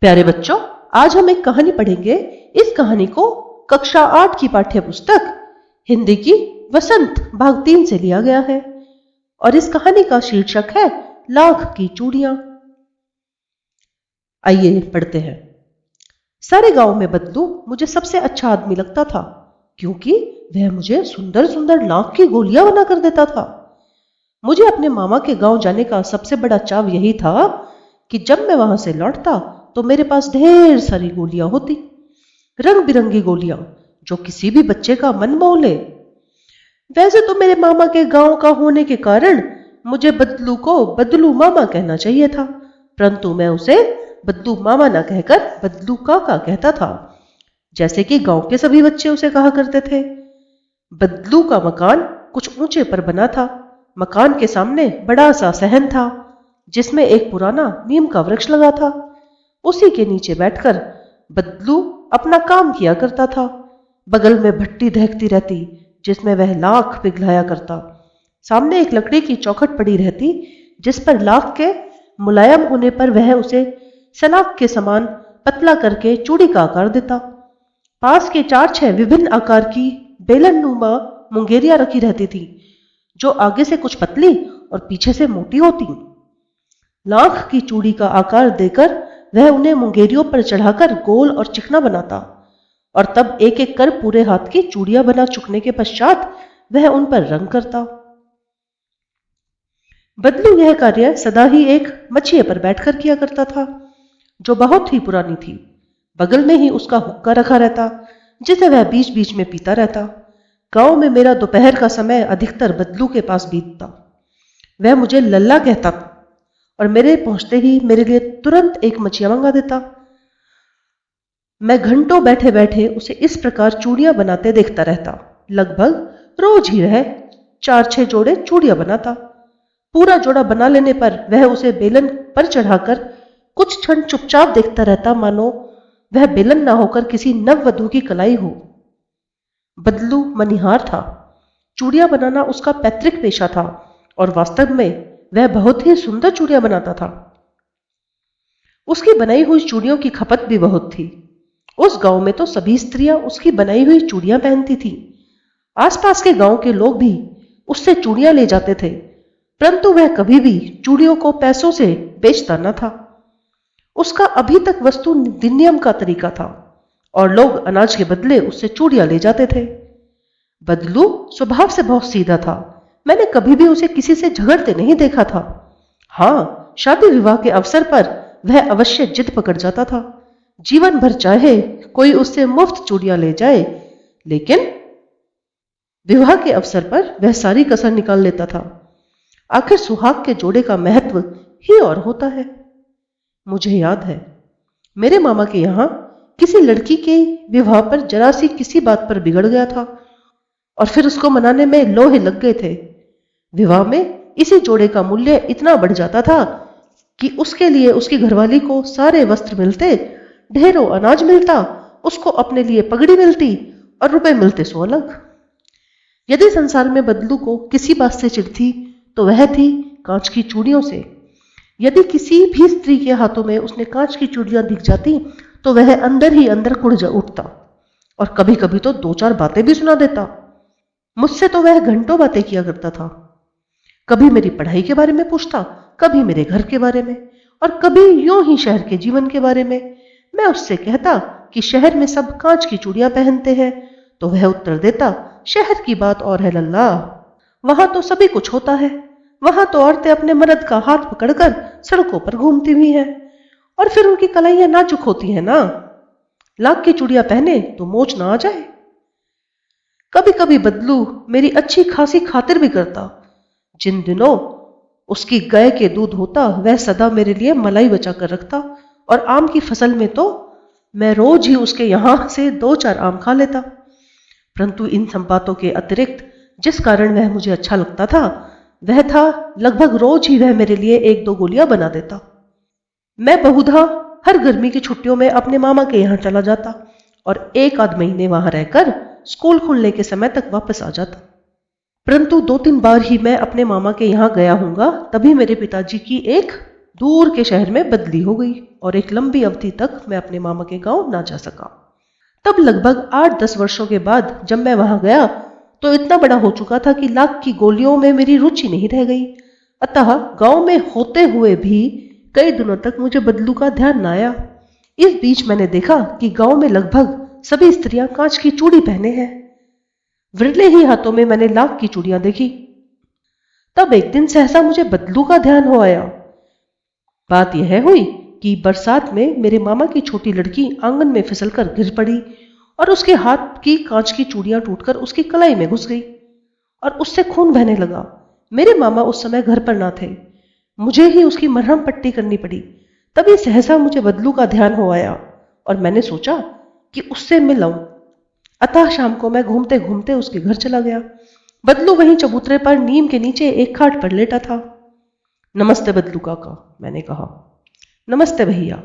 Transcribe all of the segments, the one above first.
प्यारे बच्चों, आज हम एक कहानी पढ़ेंगे। इस कहानी को कक्षा 8 की पाठ्य पुस्तक हिंदी की वसंत भाग 3 से लिया गया है और इस कहानी का शीर्षक है लाख की चूड़ियां। आइए पढ़ते हैं। सारे गांव में बदलू मुझे सबसे अच्छा आदमी लगता था, क्योंकि वह मुझे सुंदर सुंदर लाख की गोलियां बना कर देता था। मुझे अपने मामा के गांव जाने का सबसे बड़ा चाव यही था कि जब मैं वहां से लौटता तो मेरे पास ढेर सारी गोलियां होती, रंग बिरंगी गोलियां जो किसी भी बच्चे का मन मोह ले। वैसे तो मेरे मामा के गांव का होने के कारण मुझे बदलू को बदलू मामा कहना चाहिए था, परंतु मैं उसे बदलू मामा ना कहकर बदलू काका कहता था, जैसे कि गांव के सभी बच्चे उसे कहा करते थे। बदलू का मकान कुछ ऊंचे पर बना था। मकान के सामने बड़ा सा सहन था, जिसमें एक पुराना नीम का वृक्ष लगा था। उसी के नीचे बैठकर बदलू अपना काम किया करता था। बगल में भट्टी दहकती रहती, जिसमें वह लाख पिघलाया करता। सामने एक लकड़ी की चौखट पड़ी रहती, जिस पर लाख के मुलायम होने पर वह उसे सलाख के समान पतला करके चूड़ी का आकार देता। पास के 4-6 विभिन्न आकार की बेलननुमा मुंगेरियां रखी रहती थी, जो आगे से कुछ पतली और पीछे से मोटी होती। लाख की चूड़ी का आकार देकर वह उन्हें मुंगेरियों पर चढ़ाकर गोल और चिकना बनाता, और तब एक एक कर पूरे हाथ की चूड़ियां बना चुकने के पश्चात वह उन पर रंग करता। बदलू यह कार्य सदा ही एक मछिए पर बैठकर किया करता था, जो बहुत ही पुरानी थी। बगल में ही उसका हुक्का रखा रहता, जिसे वह बीच बीच में पीता रहता। गांव में मेरा दोपहर का समय अधिकतर बदलू के पास बीतता। वह मुझे लल्ला कहता था और मेरे पहुंचते ही मेरे लिए तुरंत एक मछिया मंगा देता। मैं घंटों बैठे बैठे उसे इस प्रकार चूड़ियां बनाते देखता रहता। लगभग रोज ही वह 4-6 जोड़े चूड़ियां बनाता। पूरा जोड़ा बना लेने पर वह उसे बेलन पर चढ़ाकर कुछ क्षण चुपचाप देखता रहता, मानो वह बेलन ना होकर किसी नववधू की कलाई हो। बदलू मनिहार था। चूड़ियां बनाना उसका पैतृक पेशा था और वास्तव में वह बहुत ही सुंदर चूड़ियां बनाता था। उसकी बनाई हुई चूड़ियों की खपत भी बहुत थी। उस गांव में तो सभी स्त्रियां उसकी बनाई हुई चूड़ियां पहनती थी। आसपास के गांव के लोग भी उससे चूड़ियां ले जाते थे, परंतु वह कभी भी चूड़ियों को पैसों से बेचता न था। उसका अभी तक वस्तु विनिमय का तरीका था और लोग अनाज के बदले उससे चूड़ियां ले जाते थे। बदलू स्वभाव से बहुत सीधा था। मैंने कभी भी उसे किसी से झगड़ते नहीं देखा था। हाँ, शादी विवाह के अवसर पर वह अवश्य जिद पकड़ जाता था। जीवन भर चाहे कोई उससे मुफ्त चूड़ियां ले जाए, लेकिन विवाह के अवसर पर वह सारी कसर निकाल लेता था। आखिर सुहाग के जोड़े का महत्व ही और होता है। मुझे याद है, मेरे मामा के यहां किसी लड़की के विवाह पर जरा सी किसी बात पर बिगड़ गया था और फिर उसको मनाने में लोहे लग गए थे। विवाह में इसी जोड़े का मूल्य इतना बढ़ जाता था कि उसके लिए उसकी घरवाली को सारे वस्त्र मिलते, ढेरों अनाज मिलता, उसको अपने लिए पगड़ी मिलती और रुपए मिलते सो अलग। यदि संसार में बदलू को किसी बात से चिढ़ थी तो वह थी कांच की चूड़ियों से। यदि किसी भी स्त्री के हाथों में उसने कांच की चूड़ियां दिख जाती तो वह अंदर ही अंदर कुढ़ जा उठता और कभी कभी तो 2-4 बातें भी सुना देता। मुझसे तो वह घंटों बातें किया करता था। कभी मेरी पढ़ाई के बारे में पूछता, कभी मेरे घर के बारे में, और कभी यूं ही शहर के जीवन के बारे में। मैं उससे कहता कि शहर में सब कांच की चूड़ियां पहनते हैं, तो वह उत्तर देता, शहर की बात और है लल्ला, वहां तो सभी कुछ होता है। वहां तो औरतें अपने मर्द का हाथ पकड़कर सड़कों पर घूमती भी हैं, और फिर उनकी कलाइयां नाजुक होती हैं ना। लाख की चूड़ियां पहने तो मोच ना आ जाए। कभी कभी बदलू मेरी अच्छी खासी खातिर भी करता। जिन दिनों उसकी गाय के दूध होता, वह सदा मेरे लिए मलाई बचा कर रखता, और आम की फसल में तो मैं रोज ही उसके यहां से 2-4 आम खा लेता। परंतु इन सब बातों के अतिरिक्त जिस कारण वह मुझे अच्छा लगता था, वह था लगभग रोज ही वह मेरे लिए 1-2 गोलियां बना देता। मैं बहुधा हर गर्मी की छुट्टियों में अपने मामा के यहाँ चला जाता और 1-आध महीने वहां रहकर स्कूल खुलने के समय तक वापस आ जाता। परंतु 2-3 बार ही मैं अपने मामा के यहाँ गया हूंगा, तभी मेरे पिताजी की एक दूर के शहर में बदली हो गई और एक लंबी अवधि तक मैं अपने मामा के गांव ना जा सका। तब लगभग 8-10 वर्षों के बाद जब मैं वहां गया तो इतना बड़ा हो चुका था कि लाख की गोलियों में मेरी रुचि नहीं रह गई। अतः गांव में होते हुए भी कई दिनों तक मुझे बदलू का ध्यान न आया। इस बीच मैंने देखा कि गांव में लगभग सभी स्त्रियां कांच की चूड़ी पहने हैं। विरले ही हाथों में मैंने लाख की चूड़ियां देखी। तब एक दिन सहसा मुझे बदलू का ध्यान हो आया। बात यह हुई कि बरसात में मेरे मामा की छोटी लड़की आंगन में फिसलकर गिर पड़ी और उसके हाथ की कांच की चूड़ियां टूटकर उसकी कलाई में घुस गई और उससे खून बहने लगा। मेरे मामा उस समय घर पर ना थे, मुझे ही उसकी मरहम पट्टी करनी पड़ी। तभी सहसा मुझे बदलू का ध्यान हो आया और मैंने सोचा कि उससे मिल आऊं। अतः शाम को मैं घूमते घूमते उसके घर चला गया। बदलू वहीं चबूतरे पर नीम के नीचे एक खाट पर लेटा था। नमस्ते बदलू काका, मैंने कहा। नमस्ते भैया।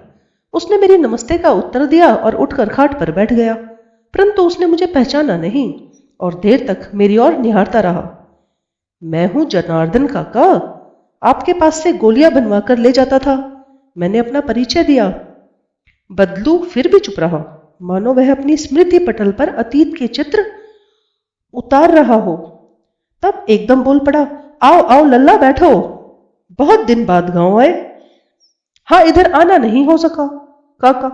उसने मेरी नमस्ते का उत्तर दिया और उठकर खाट पर बैठ गया, परंतु उसने मुझे पहचाना नहीं और देर तक मेरी ओर निहारता रहा। मैं हूं जनार्दन काका, आपके पास से गोलियां बनवा कर ले जाता था, मैंने अपना परिचय दिया। बदलू फिर भी चुप रहा, मानो वह अपनी स्मृति पटल पर अतीत के चित्र उतार रहा हो। तब एकदम बोल पड़ा, आओ आओ लल्ला, बैठो, बहुत दिन बाद गांव आए। हाँ, इधर आना नहीं हो सका काका,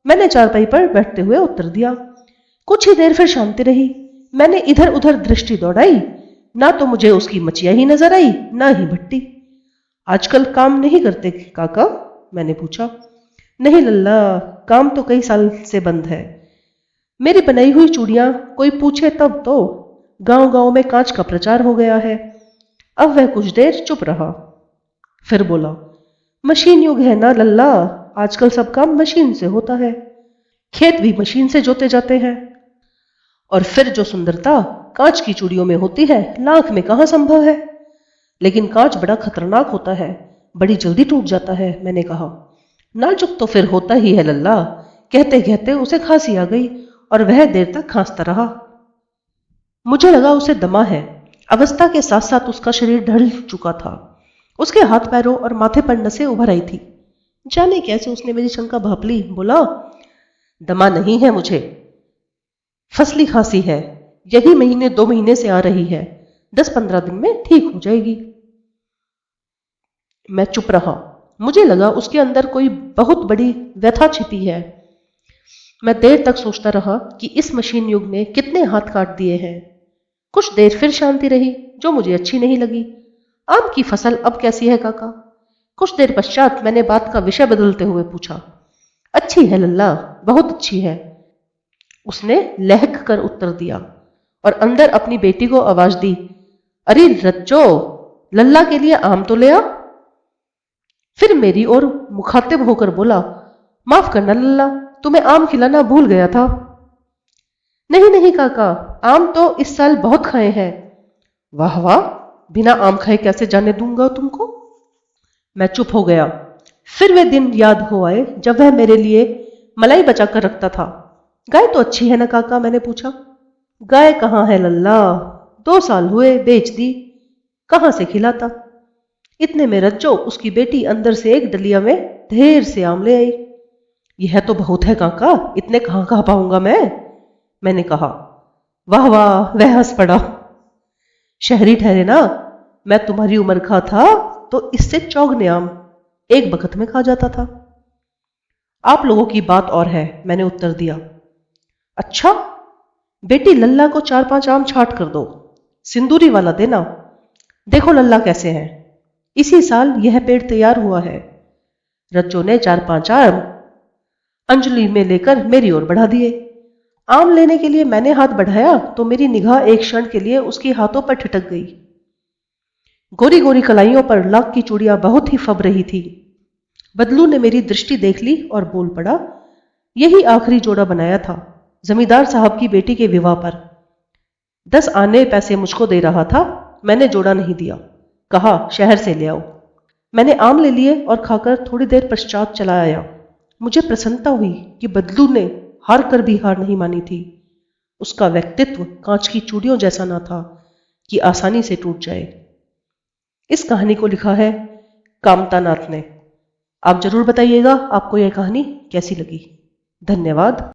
मैंने चारपाई पर बैठते हुए उत्तर दिया। कुछ ही देर फिर शांति रही। मैंने इधर उधर दृष्टि दौड़ाई, ना तो मुझे उसकी मचिया ही नजर आई, ना ही भट्टी। आजकल काम नहीं करते काका, मैंने पूछा। नहीं लल्ला, काम तो कई साल से बंद है। मेरी बनाई हुई चूड़ियां कोई पूछे तब तो गांव गांव में कांच का प्रचार हो गया है। अब वह कुछ देर चुप रहा, फिर बोला, मशीन युग है ना लल्ला, आजकल सब काम मशीन से होता है, खेत भी मशीन से जोते जाते हैं। और फिर जो सुंदरता कांच की चूड़ियों में होती है, लाख में कहां संभव है। लेकिन कांच बड़ा खतरनाक होता है, बड़ी जल्दी टूट जाता है, मैंने कहा। नाजुक तो फिर होता ही है लल्ला। कहते कहते उसे खांसी आ गई और वह देर तक खांसता रहा। मुझे लगा उसे दमा है। अवस्था के साथ साथ उसका शरीर ढल चुका था। उसके हाथ पैरों और माथे पर नसें उभर आई थी। जाने कैसे उसने मेरी शंका भांप ली। बोला, दमा नहीं है मुझे, फसली खांसी है, यही महीने 2 महीने से आ रही है, 10-15 दिन में ठीक हो जाएगी। मैं चुप रहा। मुझे लगा उसके अंदर कोई बहुत बड़ी व्यथा छिपी है। मैं देर तक सोचता रहा कि इस मशीन युग ने कितने हाथ काट दिए हैं। कुछ देर फिर शांति रही, जो मुझे अच्छी नहीं लगी। आम की फसल अब कैसी है काका? कुछ देर पश्चात मैंने बात का विषय बदलते हुए पूछा। अच्छी है लल्ला, बहुत अच्छी है, उसने लहक कर उत्तर दिया और अंदर अपनी बेटी को आवाज दी, अरे रज्जो, लल्ला के लिए आम तो ले आ। फिर मेरी ओर मुखातिब होकर बोला, माफ करना लल्ला, तुम्हें आम खिलाना भूल गया था। नहीं नहीं काका, आम तो इस साल बहुत खाए हैं। वाह वाह, बिना आम खाए कैसे जाने दूंगा तुमको। मैं चुप हो गया। फिर वे दिन याद हो आए जब वह मेरे लिए मलाई बचा कर रखता था। गाय तो अच्छी है ना काका, मैंने पूछा। गाय कहाँ है लल्ला, 2 साल हुए बेच दी, कहां से खिलाता। इतने में रज्जो, उसकी बेटी, अंदर से एक डलिया में ढेर से आम ले आई। यह तो बहुत है काका, इतने कहां खा पाऊंगा मैंने कहा। वाह वाह, वह हंस पड़ा। शहरी ठहरे ना, मैं तुम्हारी उम्र का था तो इससे चौगने आम एक बखत में खा जाता था। आप लोगों की बात और है, मैंने उत्तर दिया। अच्छा, बेटी लल्ला को 4-5 आम छांट कर दो, सिंदूरी वाला देना। देखो लल्ला कैसे हैं, इसी साल यह पेड़ तैयार हुआ है। रज्जो ने 4-5 आम अंजलि में लेकर मेरी ओर बढ़ा दिए। आम लेने के लिए मैंने हाथ बढ़ाया तो मेरी निगाह एक क्षण के लिए उसके हाथों पर ठिठक गई। गोरी गोरी कलाइयों पर लाख की चूड़ियां बहुत ही फब रही थी। बदलू ने मेरी दृष्टि देख ली और बोल पड़ा, यही आखिरी जोड़ा बनाया था जमींदार साहब की बेटी के विवाह पर। 10 आने पैसे मुझको दे रहा था, मैंने जोड़ा नहीं दिया, कहा शहर से ले आओ। मैंने आम ले लिए और खाकर थोड़ी देर पश्चात चला आया। मुझे प्रसन्नता हुई कि बदलू ने हार कर भी हार नहीं मानी थी। उसका व्यक्तित्व कांच की चूड़ियों जैसा न था कि आसानी से टूट जाए। इस कहानी को लिखा है कामता नाथ ने। आप जरूर बताइएगा आपको यह कहानी कैसी लगी। धन्यवाद।